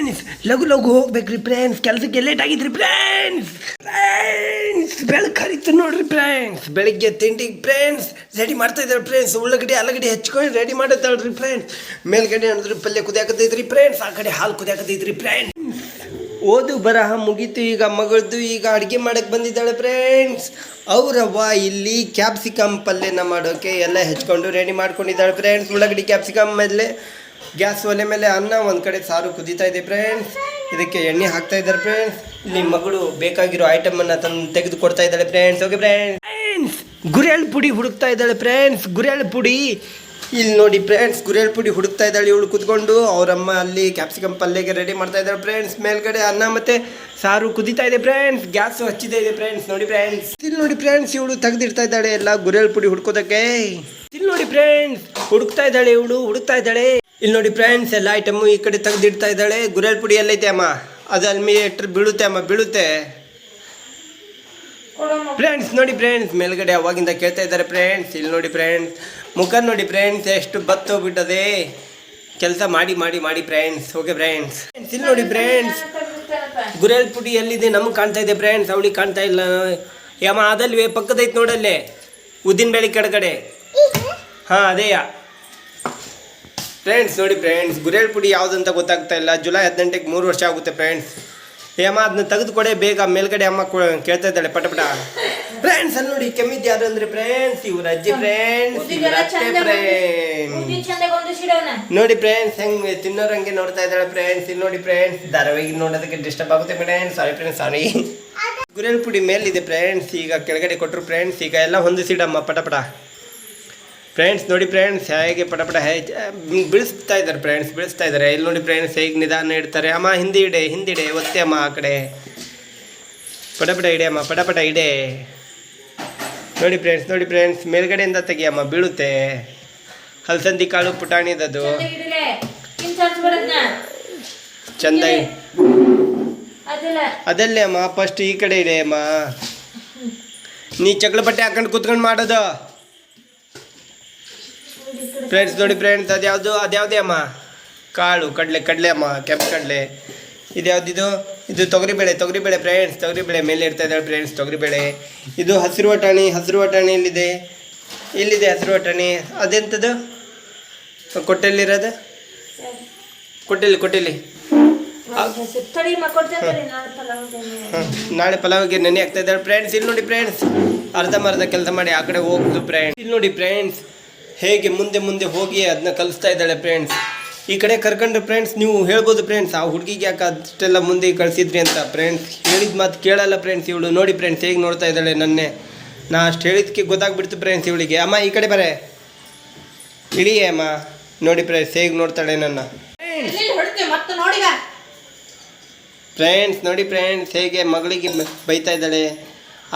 Friends ಲಘು ಲಘು ಹೋಗ್ಬೇಕ್ರಿ ಫ್ರೆಂಡ್ಸ್, ಕೆಲಸಕ್ಕೆ ಲೇಟ್ ಆಗಿದ್ರಿ ಫ್ರೆಂಡ್ಸ್. ಬೆಳಗ್ಗೆ ಹರಿತು ನೋಡ್ರಿ ಫ್ರೆಂಡ್ಸ್, ಬೆಳಿಗ್ಗೆ ತಿಂಡಿಗೆ ಫ್ರೆಂಡ್ಸ್ ರೆಡಿ ಮಾಡ್ತಾ ಇದ್ದಾರೆ ಫ್ರೆಂಡ್ಸ್. ಉಳ್ಳಗಡ್ಡಿ ಅಲಗಡ್ಡಿ ಹಚ್ಕೊಂಡು ರೆಡಿ ಮಾಡತ್ತಾಳ್ರಿ ಫ್ರೆಂಡ್ಸ್. ಮೇಲ್ಗಡೆ ಅಂದ್ರೆ ಪಲ್ಯ ಕುದಿಯಾಕತೈತ್ರಿ ಫ್ರೆಂಡ್ಸ್, ಆ ಕಡೆ ಹಾಲು ಕುದಿಯಾಕತೈತ್ರಿ ಫ್ರೆಂಡ್ಸ್. ಓದು ಬರಹ ಮುಗೀತು, ಈಗ ಮಗಳದ್ದು ಈಗ ಅಡುಗೆ ಮಾಡಕ್ಕೆ ಬಂದಿದ್ದಾಳೆ ಫ್ರೆಂಡ್ಸ್. ಅವರವ್ವ ಇಲ್ಲಿ ಕ್ಯಾಪ್ಸಿಕಮ್ ಪಲ್ಯನ ಮಾಡೋಕ್ಕೆ ಎಲ್ಲ ಹೆಚ್ಕೊಂಡು ರೆಡಿ ಮಾಡ್ಕೊಂಡಿದ್ದಾಳೆ ಫ್ರೆಂಡ್ಸ್. ಉಳ್ಳಗಡ್ಡಿ ಕ್ಯಾಪ್ಸಿಕಮ್ ಮೇಲೆ ಗ್ಯಾಸ್ ಒಲೆ ಮೇಲೆ ಅನ್ನ, ಒಂದು ಕಡೆ ಸಾರು ಕುದೀತಾ ಇದೆ ಫ್ರೆಂಡ್ಸ್. ಇದಕ್ಕೆ ಎಣ್ಣೆ ಹಾಕ್ತಾ ಇದ್ದಾರೆ ಫ್ರೆಂಡ್ಸ್. ಇಲ್ಲಿ ಮಗಳು ಬೇಕಾಗಿರೋ ಐಟಮನ್ನು ತೆಗೆದು ಕೊಡ್ತಾ ಇದ್ದಾಳೆ ಫ್ರೆಂಡ್ಸ್. ಓಕೆ ಫ್ರೆಂಡ್ಸ್, ಗುರೆಳ್ ಪುಡಿ ಹುಡುಕ್ತಾ ಇದ್ದಾಳೆ ಫ್ರೆಂಡ್ಸ್. ಗುರೆಳ್ ಪುಡಿ ಇಲ್ಲಿ ನೋಡಿ ಫ್ರೆಂಡ್ಸ್, ಗುರೆಳ್ ಪುಡಿ ಹುಡುಕ್ತಾ ಇದ್ದಾಳೆ ಇವಳು ಕೂತ್ಕೊಂಡು. ಅವರಮ್ಮ ಅಲ್ಲಿ ಕ್ಯಾಪ್ಸಿಕಮ್ ಪಲ್ಯಗೆ ರೆಡಿ ಮಾಡ್ತಾ ಇದ್ದಾಳೆ ಫ್ರೆಂಡ್ಸ್. ಮೇಲ್ಗಡೆ ಅನ್ನ ಮತ್ತೆ ಸಾರು ಕುದೀತಾ ಇದೆ ಫ್ರೆಂಡ್ಸ್. ಗ್ಯಾಸ್ ಹಚ್ಚಿದೆ ಇದೆ ಫ್ರೆಂಡ್ಸ್. ನೋಡಿ ಫ್ರೆಂಡ್ಸ್, ಇಲ್ಲಿ ನೋಡಿ ಫ್ರೆಂಡ್ಸ್, ಇವಳು ತೆಗೆದಿಡ್ತಾ ಇದ್ದಾಳೆ ಎಲ್ಲ ಗುರೆಳ್ ಪುಡಿ ಹುಡ್ಕೋದಕ್ಕೆ. ಇಲ್ಲಿ ನೋಡಿ ಫ್ರೆಂಡ್ಸ್, ಹುಡುಕ್ತಾ ಇದ್ದಾಳೆ ಇವಳು, ಹುಡುಕ್ತಾ ಇದ್ದಾಳೆ. ಇಲ್ಲಿ ನೋಡಿ ಫ್ರೆಂಡ್ಸ್, ಎಲ್ಲ ಐಟಮು ಈ ಕಡೆ ತೆಗೆದಿಡ್ತಾ ಇದ್ದಾಳೆ. ಗುರೆಳ್ ಪುಡಿ ಎಲ್ಲೈತೆ ಅಮ್ಮ? ಅದು ಅಲ್ಲಿ ಮೀಟರ್ ಬೀಳುತ್ತೆ ಅಮ್ಮ, ಬೀಳುತ್ತೆ ಫ್ರೆಂಡ್ಸ್. ನೋಡಿ ಫ್ರೆಂಡ್ಸ್, ಮೇಲ್ಗಡೆ ಅವಾಗಿಂದ ಕೇಳ್ತಾ ಇದ್ದಾರೆ ಫ್ರೆಂಡ್ಸ್. ಇಲ್ಲಿ ನೋಡಿ ಫ್ರೆಂಡ್ಸ್, ಮುಖ ನೋಡಿ ಫ್ರೆಂಡ್ಸ್, ಎಷ್ಟು ಬತ್ತು ಹೋಗ್ಬಿಟ್ಟದೆ ಕೆಲಸ ಮಾಡಿ ಮಾಡಿ ಮಾಡಿ ಫ್ರೆಂಡ್ಸ್. ಓಕೆ ಫ್ರೆಂಡ್ಸ್, ಇಲ್ಲಿ ನೋಡಿ ಫ್ರೆಂಡ್ಸ್, ಗುರೆಳ್ ಪುಡಿ ಎಲ್ಲಿದೆ ನಮಗೆ ಕಾಣ್ತಾ ಇದೆ ಫ್ರೆಂಡ್ಸ್, ಅವಳಿಗೆ ಕಾಣ್ತಾ ಇಲ್ಲ. ಯಮ್ಮ ಅದಲ್ವೇ ಪಕ್ಕದೈತೆ ನೋಡಲ್ಲೇ, ಉದ್ದಿನ ಬೇಳೆ ಕೆಳಗಡೆ. ಹಾಂ ಅದೇಯ ಫ್ರೆಂಡ್ಸ್. ನೋಡಿ ಫ್ರೆಂಡ್ಸ್, ಗುರೆಳ್ ಪುಡಿ ಯಾವುದಂತ ಗೊತ್ತಾಗ್ತಾ ಇಲ್ಲ. ಜುಲೈ 18ಕ್ಕೆ 3 ವರ್ಷ ಆಗುತ್ತೆ ಫ್ರೆಂಡ್ಸ್. ಅಮ್ಮ ಅದನ್ನ ತೆಗೆದುಕೊಡೆ ಬೇಗ. ಮೇಲ್ಗಡೆ ಅಮ್ಮ ಕೇಳ್ತಾ ಇದ್ದಾಳೆ ಪಟಪಟ ಫ್ರೆಂಡ್ಸ್. ಅಲ್ಲಿ ನೋಡಿ ಕೆಮ್ಮಿದ್ದು ಯಾರು ಅಂದ್ರೆ ಫ್ರೆಂಡ್ಸ್, ಇವ್ರ ಅಜ್ಜಿ ಫ್ರೆಂಡ್ಸ್, ಇವ್ರ ಅತ್ತೆ ಫ್ರೆಂಡ್ಸ್. ನೋಡಿ ಫ್ರೆಂಡ್ಸ್, ಹೆಂಗೆ ತಿನ್ನೋರಂಗೆ ನೋಡ್ತಾ ಇದ್ದಾಳೆ ಫ್ರೆಂಡ್ಸ್. ಇಲ್ಲಿ ನೋಡಿ ಫ್ರೆಂಡ್ಸ್, ಧಾರಾವಾಹಿ ನೋಡೋದಕ್ಕೆ ಡಿಸ್ಟರ್ಬ್ ಆಗುತ್ತೆ ಫ್ರೆಂಡ್ಸ್. ಸಾರಿ ಫ್ರೆಂಡ್ಸ್, ಸಾರಿ. ಗುರೆಳ್ ಪುಡಿ ಮೇಲಿದೆ ಫ್ರೆಂಡ್ಸ್, ಈಗ ಕೆಳಗಡೆ ಕೊಟ್ಟರು ಫ್ರೆಂಡ್ಸ್. ಈಗ ಎಲ್ಲ ಹೊಂದಿಸಿಡಮ್ಮ ಪಟಪಟ ಫ್ರೆಂಡ್ಸ್. ನೋಡಿ ಫ್ರೆಂಡ್ಸ್, ಹೇಗೆ ಪಟಪಟ ಬೀಳಿಸ್ತಾ ಇದ್ದಾರೆ ಫ್ರೆಂಡ್ಸ್, ಬೀಳಿಸ್ತಾ ಇದ್ದಾರೆ. ಇಲ್ಲಿ ನೋಡಿ ಫ್ರೆಂಡ್ಸ್, ಹೇಗೆ ನಿಧಾನ ಇಡ್ತಾರೆ. ಅಮ್ಮ ಹಿಂದಿಡೆ ಹಿಂದಿಡೆ, ಒತ್ತೆ ಅಮ್ಮ ಆ ಕಡೆ. ಪಟಪಟ ಇಡೆ ಅಮ್ಮ, ಪಟಪಟ ಇಡೆ. ನೋಡಿ ಫ್ರೆಂಡ್ಸ್, ನೋಡಿ ಫ್ರೆಂಡ್ಸ್, ಮೇಲ್ಗಡೆಯಿಂದ ತೆಗಿಯಮ್ಮ, ಬೀಳುತ್ತೆ. ಹಲಸಂದಿ ಕಾಳು ಪುಟಾಣಿದದು ಚಂದ. ಅದಲ್ಲೇ ಅಮ್ಮ, ಫಸ್ಟ್ ಈ ಕಡೆ ಇಡೆ ಅಮ್ಮ. ನೀ ಚಕ್ಳ ಬಟ್ಟೆ ಹಾಕೊಂಡು ಕುತ್ಕೊಂಡು ಮಾಡೋದು ಫ್ರೆಂಡ್ಸ್. ನೋಡಿ ಫ್ರೆಂಡ್ಸ್, ಅದ್ಯಾವುದೇ ಅಮ್ಮ? ಕಾಳು ಕಡಲೆ ಅಮ್ಮ, ಕೆಂಪು ಕಡಲೆ. ಇದ್ಯಾವ್ದಿದು? ಇದು ತೊಗರಿಬೇಳೆ ಫ್ರೆಂಡ್ಸ್. ತೊಗರಿಬೇಳೆ ಮೇಲೆ ಇಡ್ತಾ ಇದ್ದಾಳೆ ಫ್ರೆಂಡ್ಸ್, ತೊಗರಿಬೇಳೆ. ಇದು ಹಸಿರು ವಟಾಣಿ ಇಲ್ಲಿದೆ ಹಸಿರು ವಟಾಣಿ. ಅದೆಂಥದ್ದು ಕೊಟ್ಟೆಲ್ಲಿರೋದು? ಕೊಟ್ಟೆಲಿ ನಾಳೆ ಪಲಾವಿಗೆ ನೆನೆ ಆಗ್ತಾ ಇದ್ದಾಳೆ ಫ್ರೆಂಡ್ಸ್. ಇಲ್ಲಿ ನೋಡಿ ಫ್ರೆಂಡ್ಸ್, ಅರ್ಧಂಬರ್ಧ ಕೆಲಸ ಮಾಡಿ ಆ ಕಡೆ ಹೋಗ್ದು ಫ್ರೆಂಡ್ಸ್. ಇಲ್ಲಿ ನೋಡಿ ಫ್ರೆಂಡ್ಸ್, ಹೇಗೆ ಮುಂದೆ ಹೋಗಿ ಅದನ್ನ ಕಲಿಸ್ತಾ ಇದ್ದಾಳೆ ಫ್ರೆಂಡ್ಸ್. ಈ ಕಡೆ ಕರ್ಕೊಂಡ್ರೆ ಫ್ರೆಂಡ್ಸ್, ನೀವು ಹೇಳ್ಬೋದು ಫ್ರೆಂಡ್ಸ್, ಆ ಹುಡುಗಿಗೆ ಯಾಕೆ ಅಷ್ಟೆಲ್ಲ ಮುಂದೆ ಕಳಿಸಿದ್ರಿ ಅಂತ ಫ್ರೆಂಡ್ಸ್. ಹೇಳಿದ ಮಾತು ಕೇಳಲ್ಲ ಫ್ರೆಂಡ್ಸ್ ಇವಳು. ನೋಡಿ ಫ್ರೆಂಡ್ಸ್, ಹೇಗೆ ನೋಡ್ತಾ ಇದ್ದಾಳೆ ನನ್ನೇ. ನಾ ಅಷ್ಟು ಹೇಳಿದಕ್ಕೆ ಗೊತ್ತಾಗ್ಬಿಡ್ತು ಫ್ರೆಂಡ್ಸ್ ಇವಳಿಗೆ. ಅಮ್ಮ ಈ ಕಡೆ ಬರೇ, ಇಳಿಯೇ ಅಮ್ಮ. ನೋಡಿ ಫ್ರೆಂಡ್ಸ್, ಹೇಗೆ ನೋಡ್ತಾಳೆ ನನ್ನ ಫ್ರೆಂಡ್ಸ್. ನೋಡಿ ಫ್ರೆಂಡ್ಸ್, ಹೇಗೆ ಮಗಳಿಗೆ ಬೈತಾ ಇದ್ದಾಳೆ.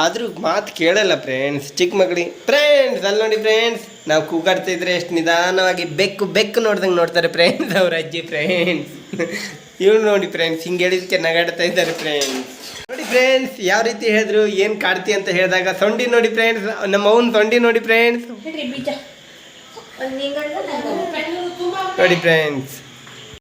ಆದರೂ ಮಾತು ಕೇಳಲ್ಲ ಫ್ರೆಂಡ್ಸ್, ಚಿಕ್ಕ ಮಗಳಿಗೆ ಫ್ರೆಂಡ್ಸ್. ಅಲ್ಲಿ ನೋಡಿ ಫ್ರೆಂಡ್ಸ್, ನಾವು ಕೂಗಾಡ್ತಾ ಇದ್ರೆ ಎಷ್ಟು ನಿಧಾನವಾಗಿ ಬೆಕ್ಕು ನೋಡ್ದಂಗೆ ನೋಡ್ತಾರೆ ಫ್ರೆಂಡ್ಸ್ ಅವ್ರ ಅಜ್ಜಿ ಫ್ರೆಂಡ್ಸ್. ಇವಳು ನೋಡಿ ಫ್ರೆಂಡ್ಸ್, ಹಿಂಗೆ ಹೇಳಿದಕ್ಕೆ ನಗಾಡ್ತಾ ಇದ್ದಾರೆ ಫ್ರೆಂಡ್ಸ್. ನೋಡಿ ಫ್ರೆಂಡ್ಸ್, ಯಾವ ರೀತಿ ಹೇಳಿದ್ರು, ಏನು ಕಾಡ್ತಿ ಅಂತ ಹೇಳಿದಾಗ ಸೊಂಡಿ ನೋಡಿ ಫ್ರೆಂಡ್ಸ್, ನಮ್ಮ ಅವನ ಸೊಂಡಿ ನೋಡಿ ಫ್ರೆಂಡ್ಸ್. ನೋಡಿ ಫ್ರೆಂಡ್ಸ್,